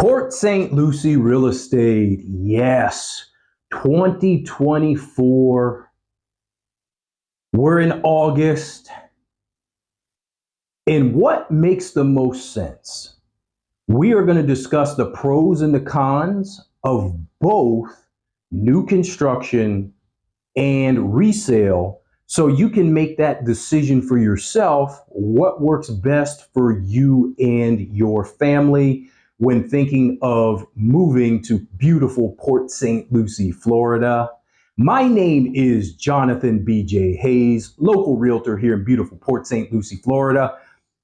Port St. Lucie real estate, yes, 2024. We're in August. And what makes the most sense? We are going to discuss the pros and the cons of both new construction and resale, so you can make that decision for yourself, what works best for you and your family when thinking of moving to beautiful Port St. Lucie, Florida. My name is Jonathan B.J. Hayes, local realtor here in beautiful Port St. Lucie, Florida.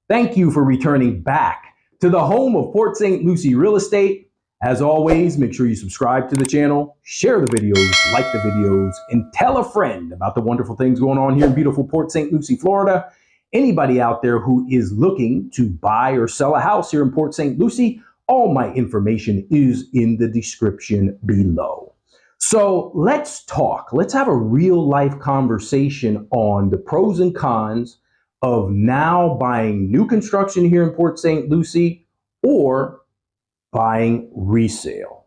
Thank you for returning back to the home of Port St. Lucie real estate. As always, make sure you subscribe to the channel, share the videos, like the videos, and tell a friend about the wonderful things going on here in beautiful Port St. Lucie, Florida. Anybody out there who is looking to buy or sell a house here in Port St. Lucie, all my information is in the description below. So let's talk. Let's have a real life conversation on the pros and cons of now buying new construction here in Port St. Lucie or buying resale.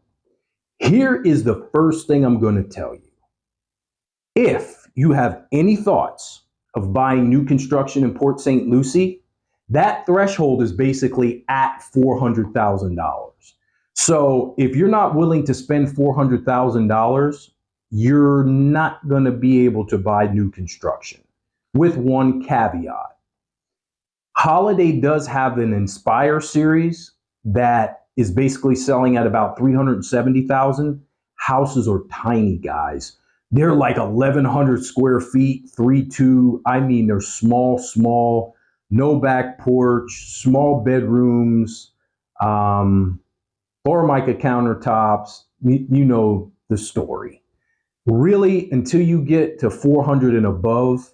Here is the first thing I'm going to tell you. If you have any thoughts of buying new construction in Port St. Lucie, that threshold is basically at $400,000. So if you're not willing to spend $400,000, you're not going to be able to buy new construction, with one caveat. Holiday does have an Inspire series that is basically selling at about $370,000. Houses are tiny, guys. They're like 1,100 square feet, 3.2. I mean, they're small, no back porch, small bedrooms, Formica countertops. You know the story. Really, until you get to 400 and above,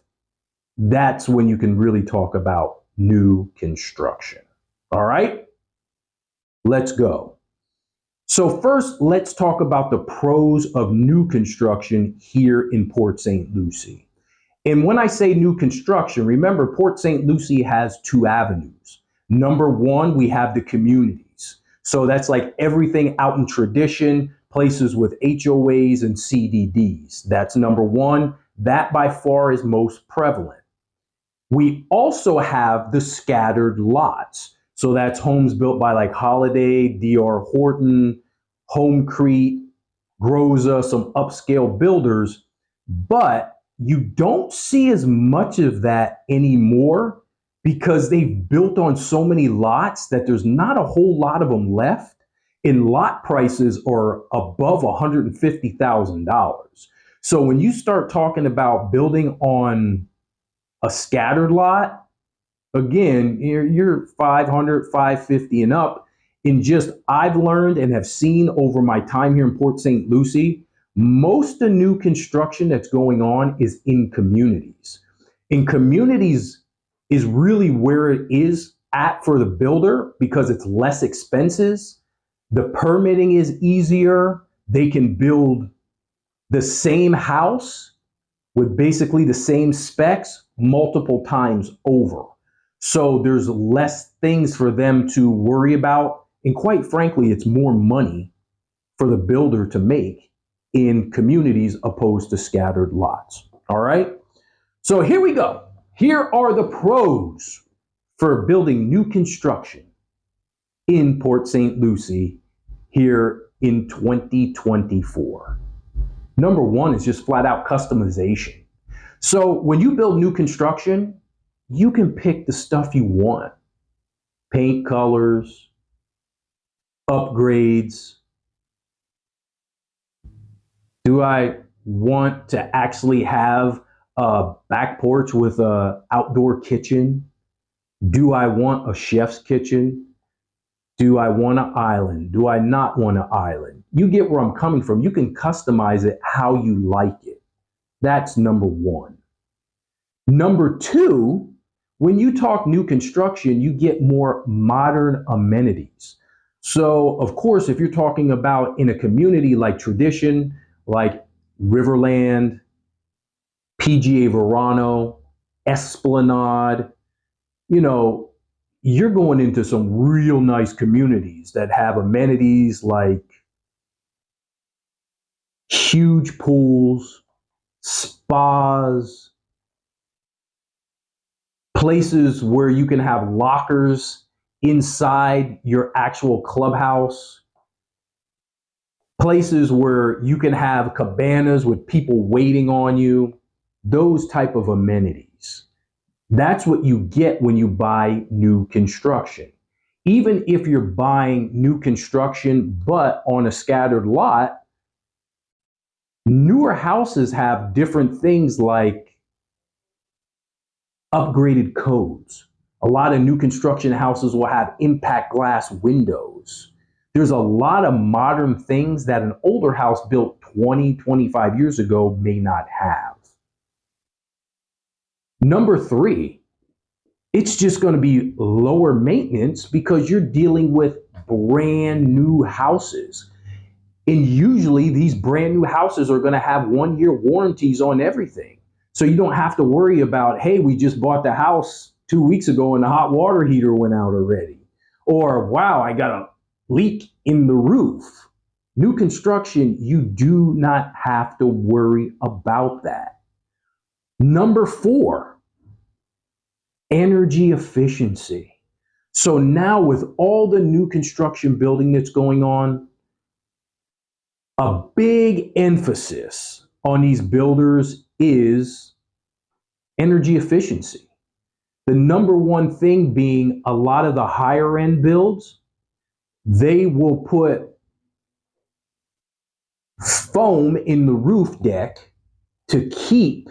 that's when you can really talk about new construction. All right, let's go. So first, let's talk about the pros of new construction here in Port St. Lucie. And when I say new construction, remember Port St. Lucie has two avenues. Number one, we have the communities. So that's like everything out in tradition, places with HOAs and CDDs. That's number one. That by far is most prevalent. We also have the scattered lots. So that's homes built by like Holiday, D.R. Horton, Homecrete, Groza, some upscale builders, but you don't see as much of that anymore because they've built on so many lots that there's not a whole lot of them left, and lot prices are above $150,000. So when you start talking about building on a scattered lot, again, you're 500, 550 and up. And just I've learned and have seen over my time here in Port St. Lucie, most of the new construction that's going on is in communities. In communities is really where it is at for the builder because it's less expensive. The permitting is easier. They can build the same house with basically the same specs multiple times over. So there's less things for them to worry about. And quite frankly, it's more money for the builder to make in communities opposed to scattered lots. All right. So here we go. Here are the pros for building new construction in Port St. Lucie here in 2024. Number one is just flat out customization. So when you build new construction, you can pick the stuff you want. Paint colors, upgrades. Do I want to actually have a back porch with an outdoor kitchen? Do I want a chef's kitchen? Do I want an island? Do I not want an island? You get where I'm coming from. You can customize it how you like it. That's number one. Number two, when you talk new construction, you get more modern amenities. So, of course, if you're talking about in a community like tradition, like Riverland, PGA Verano, Esplanade, you know, you're going into some real nice communities that have amenities like huge pools, spas, places where you can have lockers inside your actual clubhouse, places where you can have cabanas with people waiting on you, those type of amenities. That's what you get when you buy new construction. Even if you're buying new construction but on a scattered lot, newer houses have different things like upgraded codes. A lot of new construction houses will have impact glass windows. There's a lot of modern things that an older house built 20, 25 years ago may not have. Number three, it's just going to be lower maintenance because you're dealing with brand new houses. And usually these brand new houses are going to have 1-year warranties on everything. So you don't have to worry about, hey, we just bought the house 2 weeks ago and the hot water heater went out already. Or, wow, I got a leak in the roof. New construction, you do not have to worry about that. Number four, energy efficiency. So now with all the new construction building that's going on, a big emphasis on these builders is energy efficiency. The number one thing being a lot of the higher end builds, they will put foam in the roof deck to keep,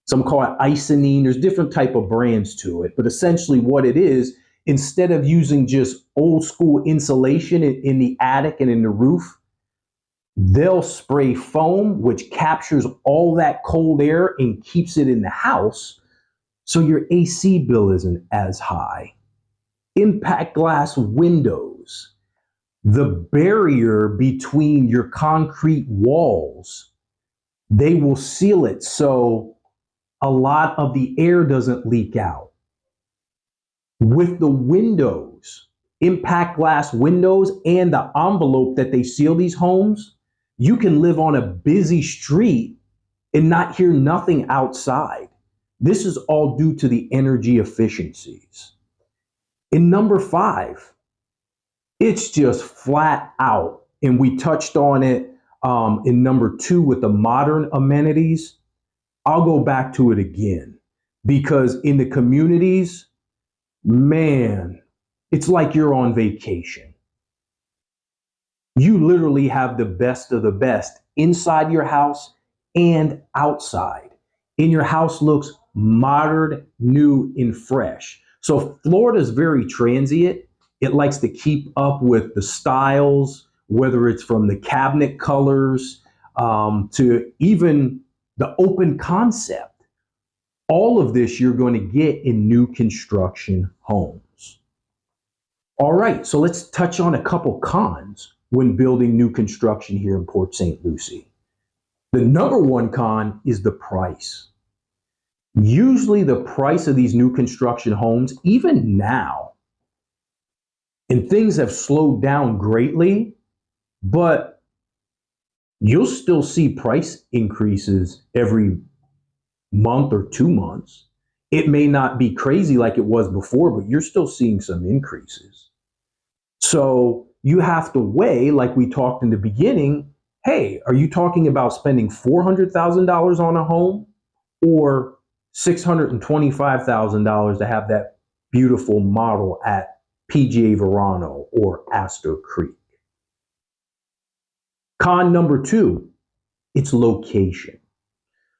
some call it Icynene, there's different type of brands to it, but essentially what it is, instead of using just old school insulation in the attic and in the roof, they'll spray foam, which captures all that cold air and keeps it in the house, so your AC bill isn't as high. Impact glass windows, the barrier between your concrete walls, they will seal it so a lot of the air doesn't leak out. With the windows, impact glass windows and the envelope that they seal these homes, you can live on a busy street and not hear nothing outside. This is all due to the energy efficiencies. In number five, it's just flat out, and we touched on it in number two with the modern amenities. I'll go back to it again because in the communities, man, it's like you're on vacation. You literally have the best of the best inside your house and outside. And your house looks modern, new, and fresh. So Florida's very transient. It likes to keep up with the styles, whether it's from the cabinet colors to even the open concept. All of this you're going to get in new construction homes. All right, so let's touch on a couple cons when building new construction here in Port St. Lucie. The number one con is the price. Usually the price of these new construction homes, even now, and things have slowed down greatly, but you'll still see price increases every month or 2 months. It may not be crazy like it was before, but you're still seeing some increases. So you have to weigh, like we talked in the beginning, hey, are you talking about spending $400,000 on a home or $625,000 to have that beautiful model at PGA Verano or Astor Creek? Con number two, it's location.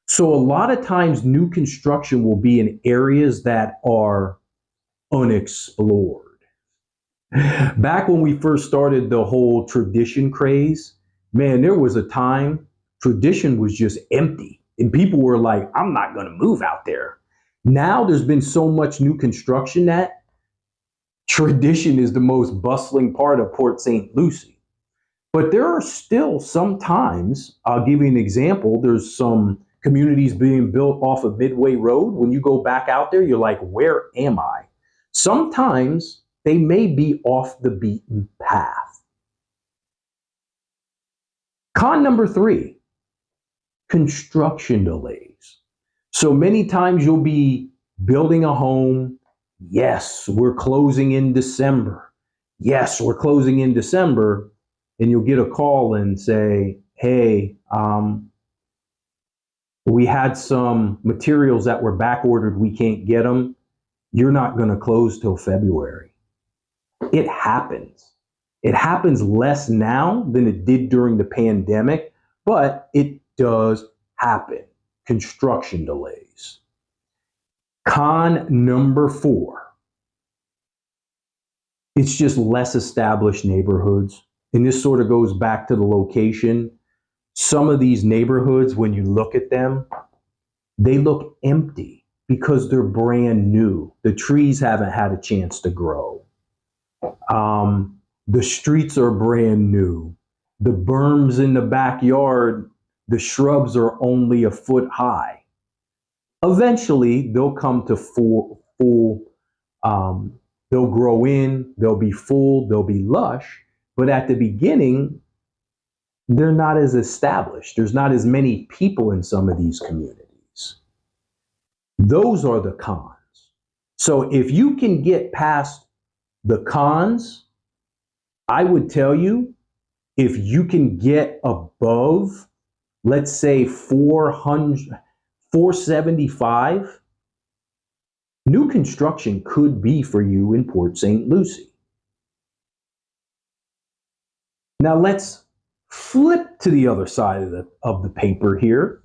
So a lot of times new construction will be in areas that are unexplored. Back when we first started the whole tradition craze, man, there was a time tradition was just empty and people were like, I'm not going to move out there. Now there's been so much new construction that tradition is the most bustling part of Port St. Lucie. But there are still sometimes, I'll give you an example, there's some communities being built off of Midway Road. When you go back out there, you're like, where am I? sometimes they may be off the beaten path. Con number 3, construction delays. So many times you'll be building a home. Yes, we're closing in December. Yes, we're closing in December. And you'll get a call and say, hey, we had some materials that were back ordered. We can't get them. You're not going to close till February. It happens. It happens less now than it did during the pandemic, but it does happen. Construction delays. Con number 4. It's just less established neighborhoods. And this sort of goes back to the location. Some of these neighborhoods, when you look at them, they look empty because they're brand new. The trees haven't had a chance to grow. The streets are brand new. The berms in the backyard, the shrubs are only a foot high. Eventually, they'll come to they'll grow in, they'll be full, they'll be lush. But at the beginning, they're not as established. There's not as many people in some of these communities. Those are the cons. So if you can get past the cons, I would tell you, if you can get above, let's say 475, new construction could be for you in Port St. Lucie. Now let's flip to the other side of the paper here,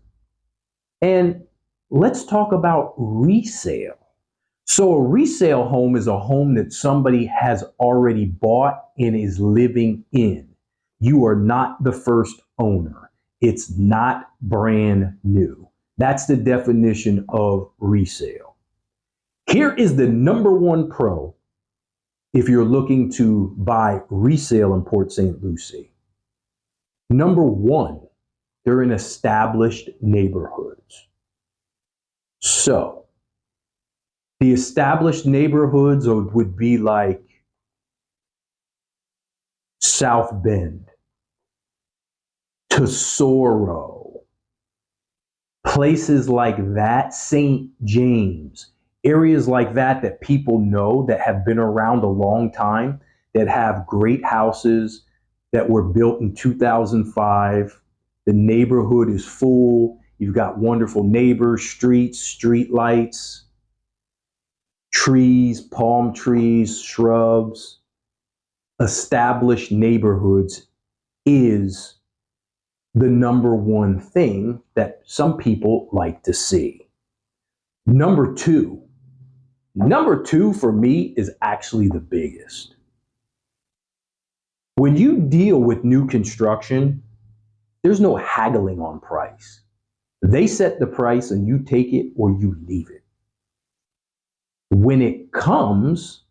and let's talk about resale. So a resale home is a home that somebody has already bought and is living in. You are not the first owner. It's not brand new. That's the definition of resale. Here is the number 1 pro if you're looking to buy resale in Port St. Lucie. Number 1, they're in established neighborhoods. So the established neighborhoods would be like South Bend, Tesoro, places like that, St. James, areas like that people know, that have been around a long time, that have great houses that were built in 2005. The neighborhood is full. You've got wonderful neighbors, streets, street lights, trees, palm trees, shrubs. Established neighborhoods is the number 1 thing that some people like to see. Number 2 for me is actually the biggest. When you deal with new construction, there's no haggling on price. They set the price and you take it or you leave it. When it comes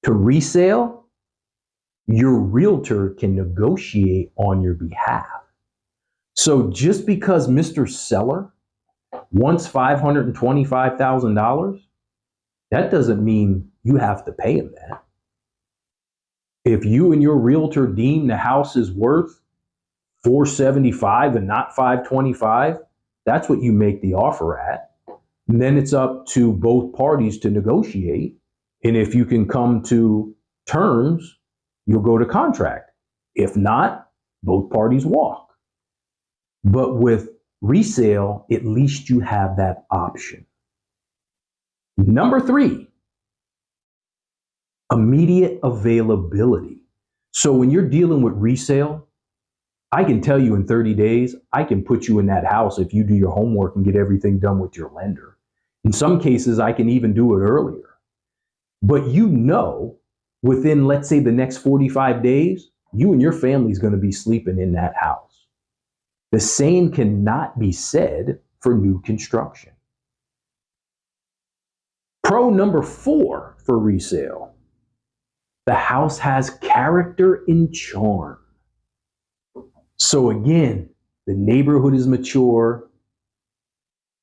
to resale, your realtor can negotiate on your behalf. So just because Mr. Seller wants $525,000, that doesn't mean you have to pay him that. If you and your realtor deem the house is worth $475 and not $525, that's what you make the offer at. And then it's up to both parties to negotiate. And if you can come to terms, you'll go to contract. If not, both parties walk. But with resale, at least you have that option. Number 3, immediate availability. So when you're dealing with resale, I can tell you in 30 days, I can put you in that house if you do your homework and get everything done with your lender. In some cases, I can even do it earlier. But you know, within, let's say, the next 45 days, you and your family is going to be sleeping in that house. The same cannot be said for new construction. Pro number 4 for resale. The house has character and charm. So again, the neighborhood is mature.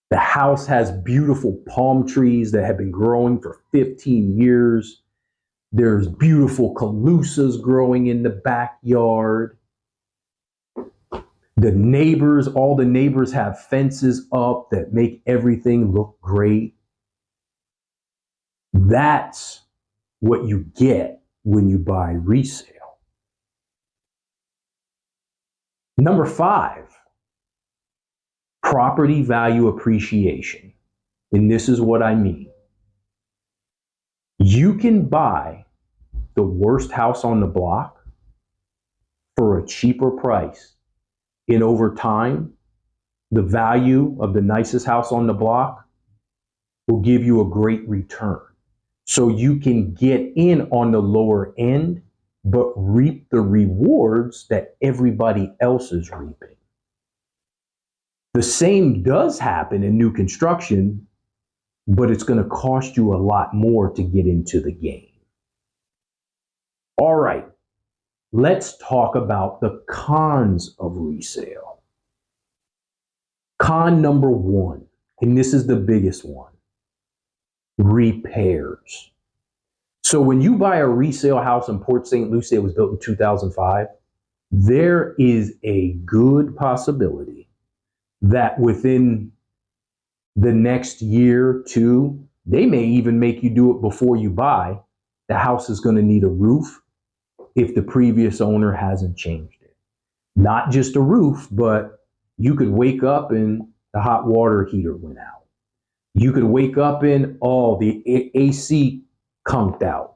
The house has beautiful palm trees that have been growing for 15 years. There's beautiful calusas growing in the backyard. The neighbors, all the neighbors have fences up that make everything look great. That's what you get when you buy resale. Number 5, property value appreciation. And this is what I mean. You can buy the worst house on the block for a cheaper price. And over time, the value of the nicest house on the block will give you a great return. So you can get in on the lower end, but reap the rewards that everybody else is reaping. The same does happen in new construction, but it's going to cost you a lot more to get into the game. All right, let's talk about the cons of resale. Con number 1, and this is the biggest one, repairs. So when you buy a resale house in Port St. Lucie, it was built in 2005, there is a good possibility that within the next year, 2, they may even make you do it before you buy. The house is going to need a roof if the previous owner hasn't changed it. Not just a roof, but you could wake up and the hot water heater went out. You could wake up and, the AC conked out.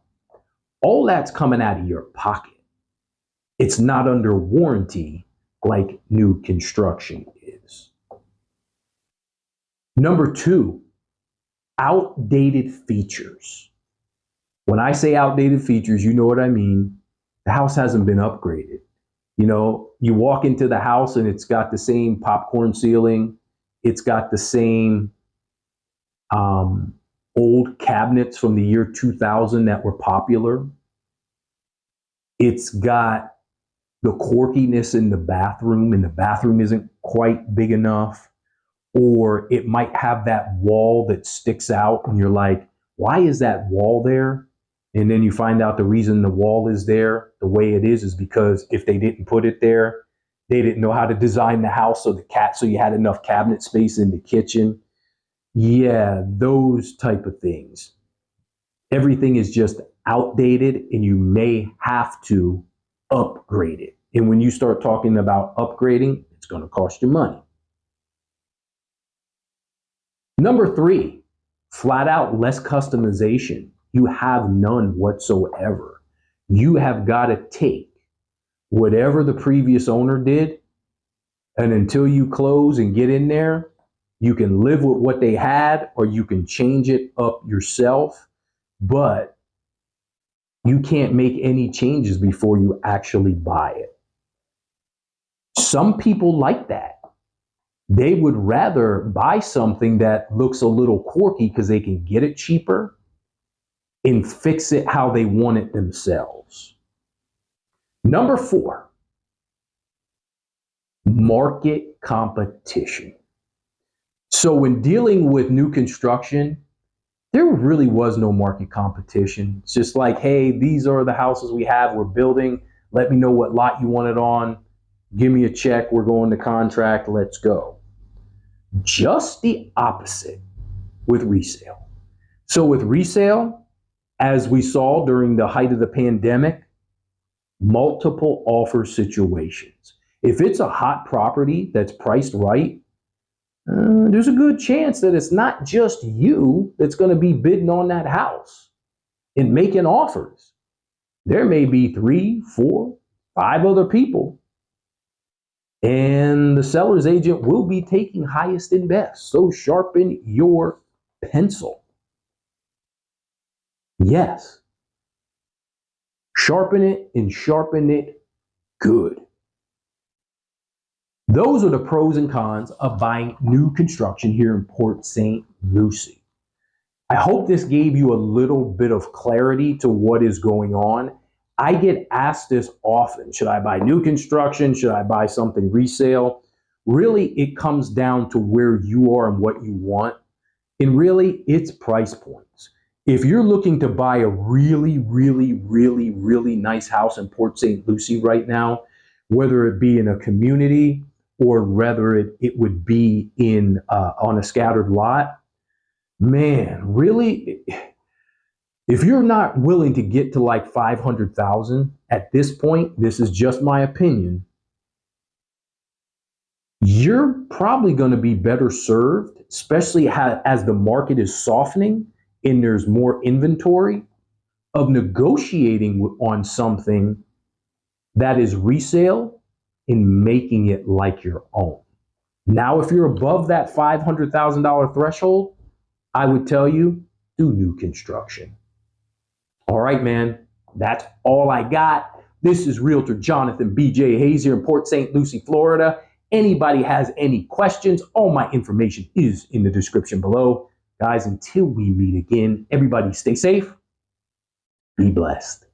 All that's coming out of your pocket. It's not under warranty like new construction is. Number 2, outdated features. When I say outdated features, you know what I mean. The house hasn't been upgraded. You know, you walk into the house and it's got the same popcorn ceiling. It's got the same old cabinets from the year 2000 that were popular. It's got the quirkiness in the bathroom, and the bathroom isn't quite big enough. Or it might have that wall that sticks out and you're like, why is that wall there? And then you find out the reason the wall is there the way it is because if they didn't put it there, they didn't know how to design the house so you had enough cabinet space in the kitchen. Yeah, those type of things. Everything is just outdated and you may have to upgrade it. And when you start talking about upgrading, it's going to cost you money. Number 3, flat out less customization. You have none whatsoever. You have got to take whatever the previous owner did, and until you close and get in there, you can live with what they had or you can change it up yourself, but you can't make any changes before you actually buy it. Some people like that. They would rather buy something that looks a little quirky because they can get it cheaper and fix it how they want it themselves. Number 4, market competition. So when dealing with new construction, there really was no market competition. It's just like, hey, these are the houses we have, we're building. Let me know what lot you want it on. Give me a check, we're going to contract, let's go. Just the opposite with resale. So with resale, as we saw during the height of the pandemic, multiple offer situations. If it's a hot property that's priced right, there's a good chance that it's not just you that's going to be bidding on that house and making offers. There may be 3, 4, 5 other people. And the seller's agent will be taking highest and best. So sharpen your pencil. Yes. Sharpen it and sharpen it good. Those are the pros and cons of buying new construction here in Port St. Lucie. I hope this gave you a little bit of clarity to what is going on. I get asked this often. Should I buy new construction? Should I buy something resale? really it comes down to where you are and what you want. And really, it's price points. If you're looking to buy a really, really, really, really nice house in Port St. Lucie right now, whether it be in a community or whether it would be in on a scattered lot, man, really, if you're not willing to get to like 500,000 at this point, this is just my opinion, you're probably going to be better served, especially as the market is softening and there's more inventory, of negotiating on something that is resale and making it like your own. Now, if you're above that $500,000 threshold, I would tell you, do new construction. All right, man, that's all I got. This is Realtor Jonathan B.J. Hayes here in Port St. Lucie, Florida. Anybody has any questions, all my information is in the description below. Guys, until we meet again, everybody stay safe, be blessed.